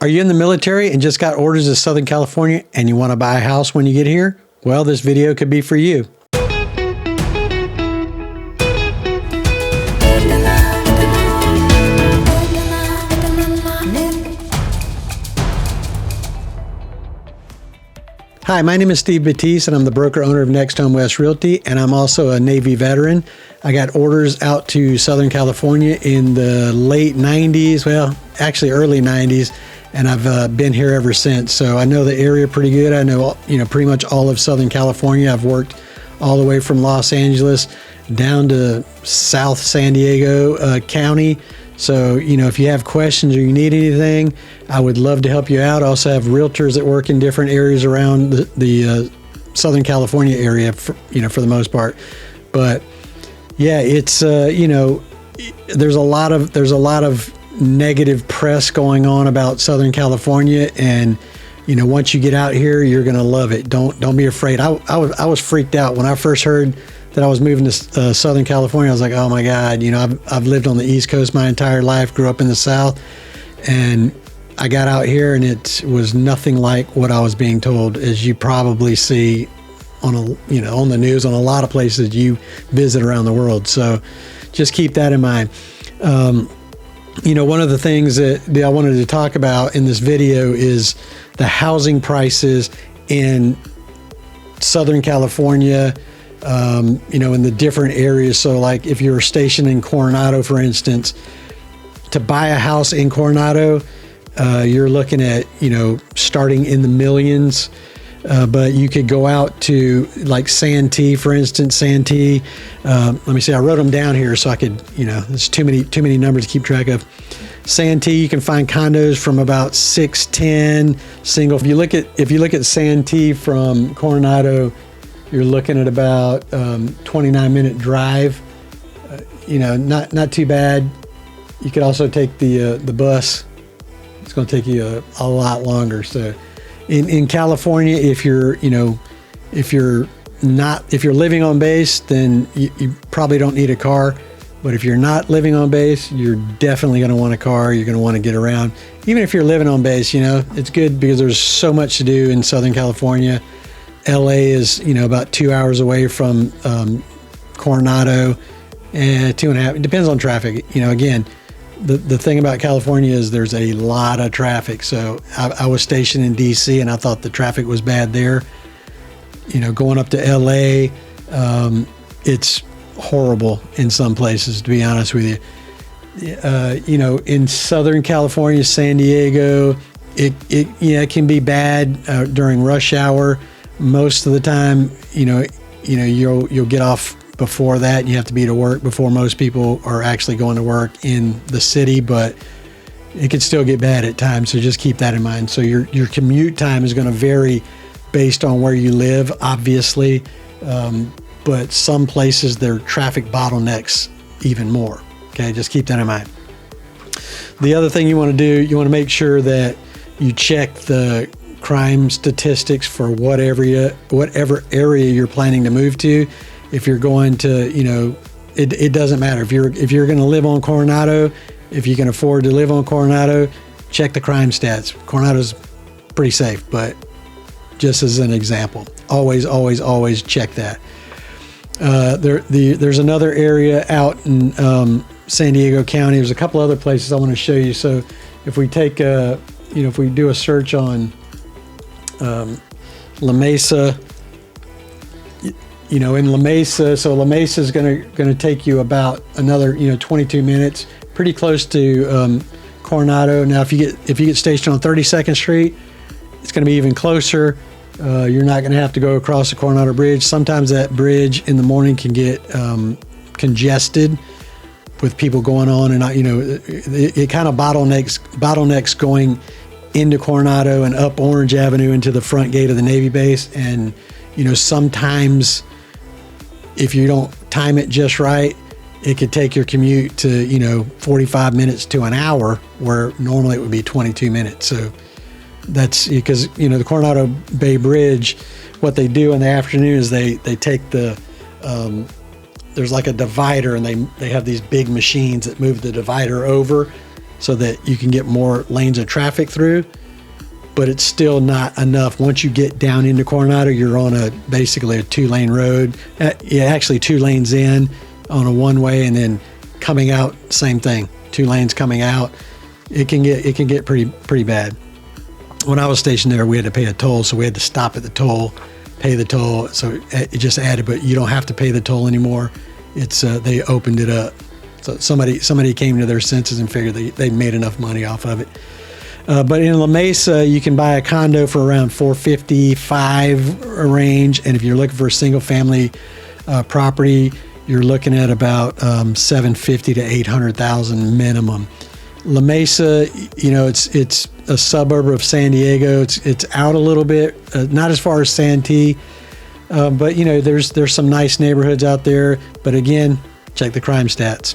Are you in the military and just got orders to Southern California and you want to buy a house when you get here? Well, this video could be for you. Hi, my name is Steve Batiste, and I'm the broker owner of Next Home West Realty, and I'm also a Navy veteran. I got orders out to Southern California in the late 90s, well, actually early 90s, and I've been here ever since. So I know the area pretty good. I know, pretty much all of Southern California. I've worked all the way from Los Angeles down to South San Diego County. So, if you have questions or you need anything, I would love to help you out. I also have realtors that work in different areas around the Southern California area, for the most part. But yeah, it's, there's a lot of negative press going on about Southern California. And, once you get out here, you're going to love it. Don't be afraid. I was freaked out when I first heard that I was moving to Southern California. I was like, oh my God, I've lived on the East Coast my entire life, grew up in the South, and I got out here and it was nothing like what I was being told, as you probably see on on the news, on a lot of places you visit around the world. So just keep that in mind. One of the things that I wanted to talk about in this video is the housing prices in Southern California, in the different areas. So like if you're stationed in Coronado, for instance, to buy a house in Coronado, you're looking at, starting in the millions. But you could go out to like Santee, for instance. Santee, let me see, I wrote them down here so I could, there's too many numbers to keep track of. Santee, you can find condos from about 610 single. If you look at Santee from Coronado, you're looking at about 29-minute drive. Not too bad. You could also take the bus. It's going to take you a lot longer. So, in California, if you're living on base, then you probably don't need a car. But if you're not living on base, you're definitely going to want a car. You're going to want to get around. Even if you're living on base, it's good because there's so much to do in Southern California. LA is, about 2 hours away from Coronado, and 2.5. It depends on traffic. Again, the thing about California is there's a lot of traffic. So I was stationed in DC, and I thought the traffic was bad there. Going up to LA, it's horrible in some places, to be honest with you. In Southern California, San Diego, it can be bad during rush hour. Most of the time, you'll get off before that, and you have to be to work before most people are actually going to work in the city, but it can still get bad at times. So just keep that in mind. So your commute time is going to vary based on where you live, obviously. But some places, there are traffic bottlenecks even more. Okay, just keep that in mind. The other thing you want to do, you want to make sure that you check the crime statistics for whatever area you're planning to move to. If you're going to, it doesn't matter. If you're going to live on Coronado, if you can afford to live on Coronado, check the crime stats. Coronado's pretty safe, but just as an example, always check that. There's another area out in San Diego County. There's a couple other places I want to show you. So if we take if we do a search on La Mesa, in La Mesa, so La Mesa is going to take you about another 22 minutes, pretty close to Coronado. Now if you get stationed on 32nd Street, it's going to be even closer. You're not going to have to go across the Coronado Bridge. Sometimes that bridge in the morning can get congested with people going on, and it kind of bottlenecks going into Coronado and up Orange Avenue into the front gate of the Navy base. And sometimes if you don't time it just right, it could take your commute to 45 minutes to an hour, where normally it would be 22 minutes. So that's because the Coronado Bay Bridge, what they do in the afternoon is they take the there's like a divider, and they have these big machines that move the divider over, so that you can get more lanes of traffic through. But it's still not enough. Once you get down into Coronado, you're on basically a 2-lane road. Actually 2 lanes in on a one-way, and then coming out, same thing. 2 lanes coming out. It can get pretty bad. When I was stationed there, we had to pay a toll, so we had to stop at the toll, pay the toll. So it just added, but you don't have to pay the toll anymore. It's they opened it up. So somebody came to their senses and figured they made enough money off of it. But in La Mesa, you can buy a condo for around $455 range, and if you're looking for a single family property, you're looking at about $750,000 to $800,000 minimum. La Mesa, it's a suburb of San Diego. It's out a little bit, not as far as Santee, but there's some nice neighborhoods out there. But again, check the crime stats.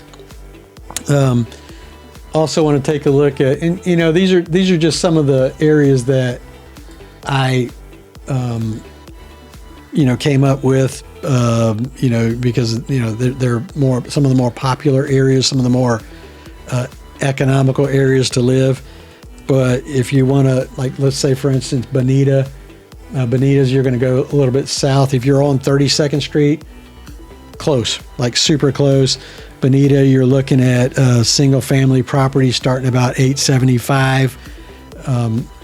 Also want to take a look at, and these are just some of the areas that I came up with, because they're more, some of the more popular areas, some of the more economical areas to live. But if you want to, like, let's say for instance Bonita's, you're going to go a little bit south. If you're on 32nd Street, close, like super close. Bonita, you're looking at single family property starting about $875.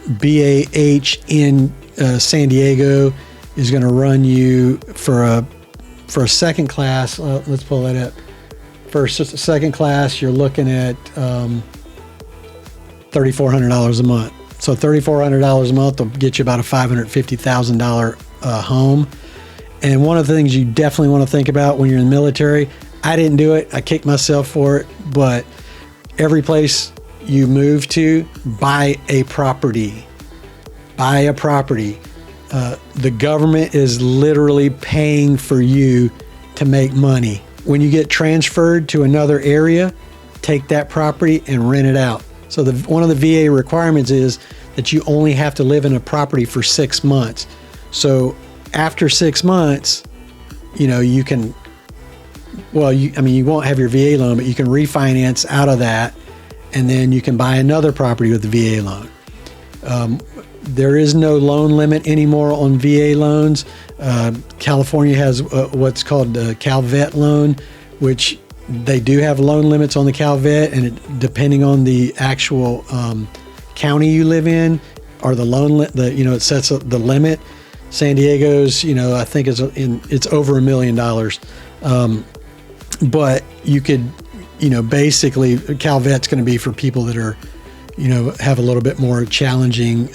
BAH in San Diego is going to run you for a second class. Let's pull that up. For a second class, you're looking at $3,400 a month. So $3,400 a month will get you about a $550,000 home. And one of the things you definitely want to think about when you're in the military, I didn't do it, I kicked myself for it, but every place you move to, buy a property. Buy a property. The government is literally paying for you to make money. When you get transferred to another area, take that property and rent it out. So one of the VA requirements is that you only have to live in a property for 6 months. So after 6 months, you can, you won't have your VA loan, but you can refinance out of that, and then you can buy another property with the VA loan. There is no loan limit anymore on VA loans. California has what's called the CalVet loan, which they do have loan limits on the CalVet, and depending on the actual county you live in, or the loan, it sets up the limit. San Diego's, I think it's over $1 million. But you could, basically CalVet's going to be for people that are, have a little bit more challenging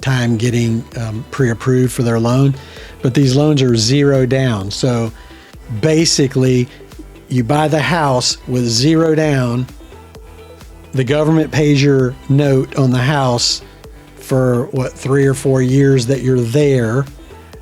time getting pre-approved for their loan. But these loans are 0 down. So basically, you buy the house with 0 down. The government pays your note on the house for 3 or 4 years that you're there.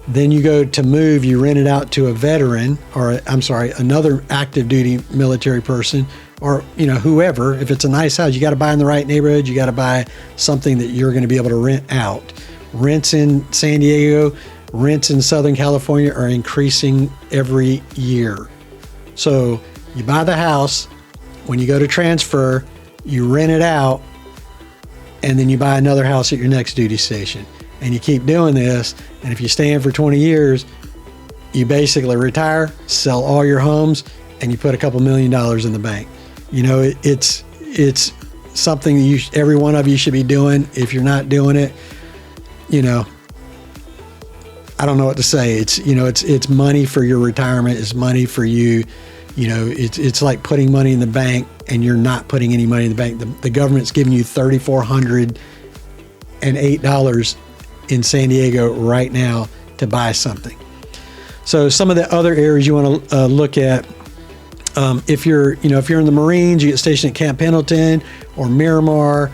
Then you go to move, you rent it out to a veteran, another active duty military person, or whoever. If it's a nice house, you got to buy in the right neighborhood. You got to buy something that you're going to be able to rent out. Rents in San Diego, rents in Southern California are increasing every year. So you buy the house, when you go to transfer, you rent it out, and then you buy another house at your next duty station. And you keep doing this, and if you stay in for 20 years, you basically retire, sell all your homes, and you put a couple $1 million in the bank. It's something that every one of you should be doing. If you're not doing it, I don't know what to say. It's money for your retirement. It's money for you. It's like putting money in the bank, and you're not putting any money in the bank. The government's giving you $3,408 in San Diego right now to buy something. So some of the other areas you want to look at, if you're in the Marines, you get stationed at Camp Pendleton or Miramar.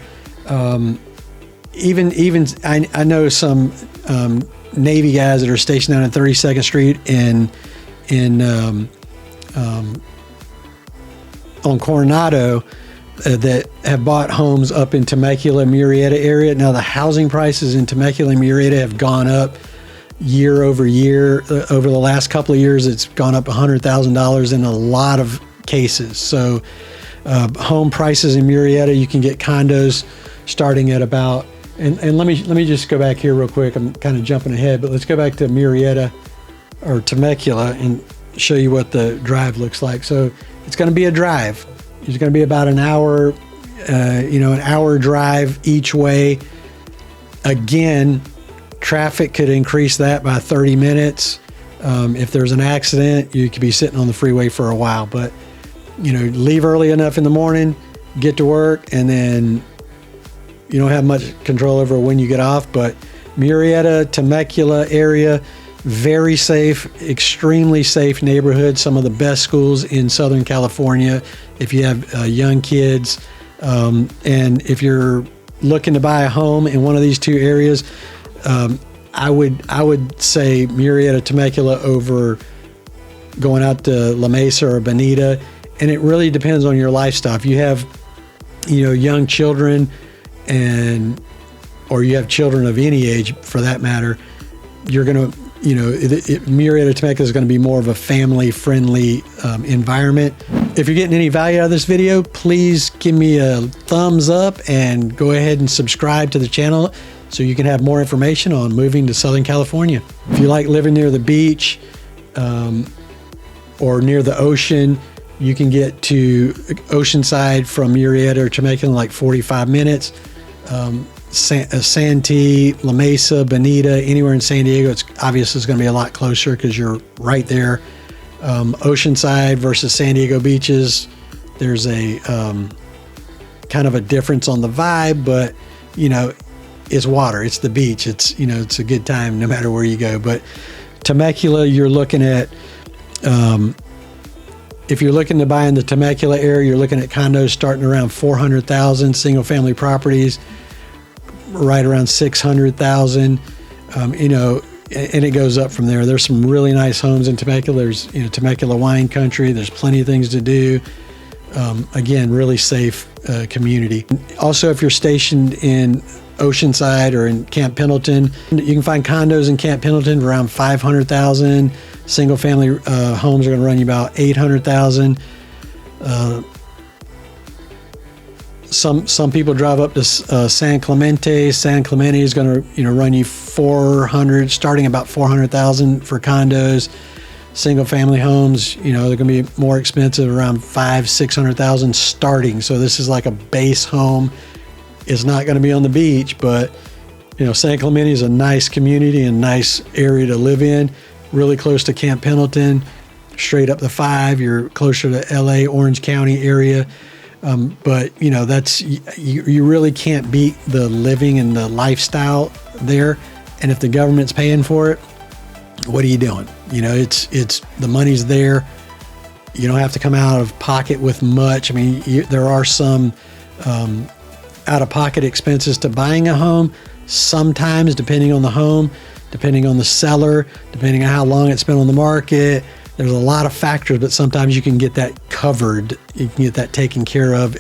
Even I know some Navy guys that are stationed down at 32nd Street on Coronado that have bought homes up in Temecula, Murrieta area. Now the housing prices in Temecula and Murrieta have gone up year over year. Over the last couple of years, it's gone up $100,000 in a lot of cases. So Home prices in Murrieta, you can get condos starting at about, and let me just go back here real quick. I'm kind of jumping ahead, but let's go back to Murrieta or Temecula and show you what the drive looks like. So it's going to be a drive. It's going to be about an hour, an hour drive each way. Again, traffic could increase that by 30 minutes. If there's an accident, you could be sitting on the freeway for a while, but leave early enough in the morning, get to work, and then you don't have much control over when you get off. But Murrieta, Temecula area, very safe, extremely safe neighborhood, some of the best schools in Southern California if you have young kids. And if you're looking to buy a home in one of these two areas, I would say Murrieta, Temecula over going out to La Mesa or Bonita. And it really depends on your lifestyle. If you have, young children or you have children of any age for that matter, you're going to, Murrieta, Temecula is going to be more of a family-friendly environment. If you're getting any value out of this video, please give me a thumbs up and go ahead and subscribe to the channel so you can have more information on moving to Southern California. If you like living near the beach or near the ocean, you can get to Oceanside from Murrieta or Temecula in like 45 minutes. Santee, La Mesa, Bonita, anywhere in San Diego, it's obviously going to be a lot closer because you're right there. Oceanside versus San Diego beaches, there's a kind of a difference on the vibe, but it's water, it's the beach, it's it's a good time no matter where you go. But Temecula, you're looking at if you're looking to buy in the Temecula area, you're looking at condos starting around 400,000, single family properties right around 600,000. And it goes up from there. There's some really nice homes in Temecula. There's Temecula wine country. There's plenty of things to do. Again, really safe community. Also, if you're stationed in Oceanside or in Camp Pendleton, you can find condos in Camp Pendleton for around 500,000. Single family homes are going to run you about 800,000. Some people drive up to San Clemente. San Clemente is going to run you 400, starting about 400,000 for condos. Single family homes, they're going to be more expensive, around 500,000-600,000 starting. So this is like a base home. It's not going to be on the beach, but San Clemente is a nice community and nice area to live in. Really close to Camp Pendleton, straight up the 5. You're closer to LA, Orange County area. But that's you really can't beat the living and the lifestyle there. And if the government's paying for it, what are you doing? It's the money's there. You don't have to come out of pocket with much. I mean, there are some out-of-pocket expenses to buying a home. Sometimes, depending on the home, depending on the seller, depending on how long it's been on the market. There's a lot of factors, but sometimes you can get that covered. You can get that taken care of,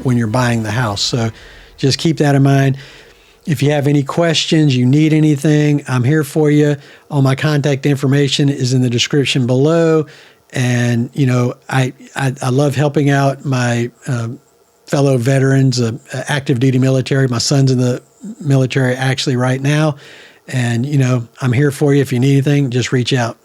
when you're buying the house. So just keep that in mind. If you have any questions, you need anything, I'm here for you. All my contact information is in the description below. And, I love helping out my fellow veterans, active duty military. My son's in the military actually right now. And, I'm here for you. If you need anything, just reach out.